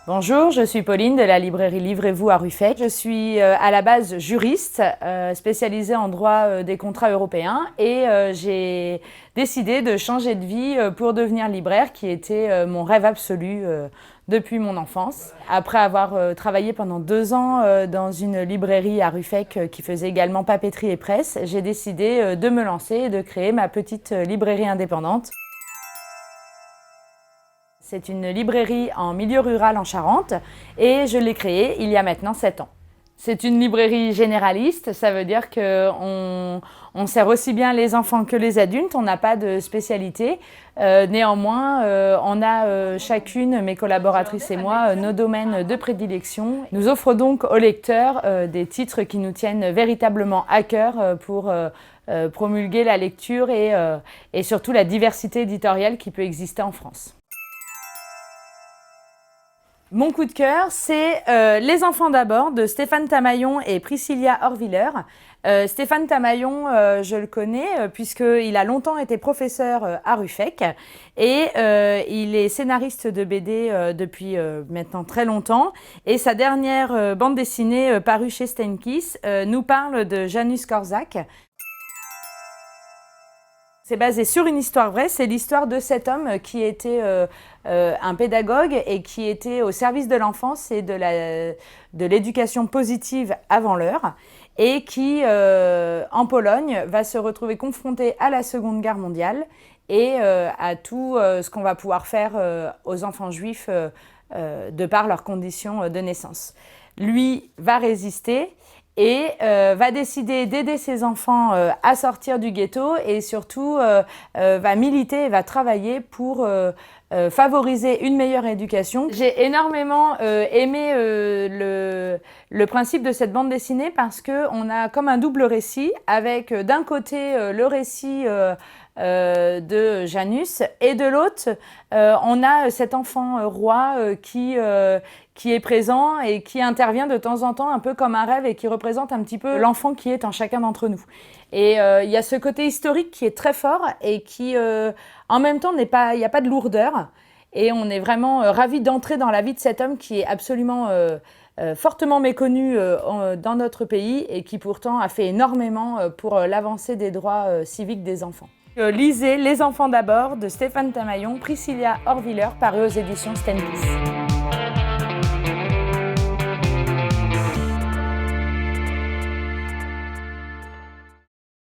Bonjour, je suis Pauline de la librairie Livrez-vous à Ruffec. Je suis à la base juriste, spécialisée en droit des contrats européens et j'ai décidé de changer de vie pour devenir libraire, qui était mon rêve absolu depuis mon enfance. Après avoir travaillé pendant 2 ans dans une librairie à Ruffec qui faisait également papeterie et presse, j'ai décidé de me lancer et de créer ma petite librairie indépendante. C'est une librairie en milieu rural en Charente et je l'ai créée il y a maintenant 7 ans. C'est une librairie généraliste, ça veut dire qu'on sert aussi bien les enfants que les adultes, on n'a pas de spécialité. Néanmoins, on a chacune, mes collaboratrices et moi, nos domaines de prédilection. Nous offrons donc aux lecteurs des titres qui nous tiennent véritablement à cœur pour promulguer la lecture et surtout la diversité éditoriale qui peut exister en France. Mon coup de cœur, c'est Les enfants d'abord de Stéphane Tamaillon et Priscilla Horviller. Stéphane Tamaillon, je le connais puisqu'il a longtemps été professeur à Ruffec et il est scénariste de BD depuis maintenant très longtemps. Et sa dernière bande dessinée parue chez Steinkiss nous parle de Janusz Korczak. C'est basé sur une histoire vraie, c'est l'histoire de cet homme qui était un pédagogue et qui était au service de l'enfance et de l'éducation positive avant l'heure et qui, en Pologne, va se retrouver confronté à la Seconde Guerre mondiale et à tout ce qu'on va pouvoir faire aux enfants juifs de par leurs conditions de naissance. Lui va résister et va décider d'aider ses enfants à sortir du ghetto et surtout va militer et va travailler pour favoriser une meilleure éducation. J'ai énormément aimé le principe de cette bande dessinée parce qu'on a comme un double récit avec d'un côté le récit de Janusz et de l'autre on a cet enfant roi qui est présent et qui intervient de temps en temps un peu comme un rêve et qui représente un petit peu l'enfant qui est en chacun d'entre nous. Et il y a ce côté historique qui est très fort et qui en même temps il n'y a pas de lourdeur et on est vraiment ravis d'entrer dans la vie de cet homme qui est absolument fortement méconnu dans notre pays et qui pourtant a fait énormément pour l'avancée des droits civiques des enfants. Lisez Les enfants d'abord de Stéphane Tamaillon, Priscilla Horviller, paru aux éditions Steinkiss.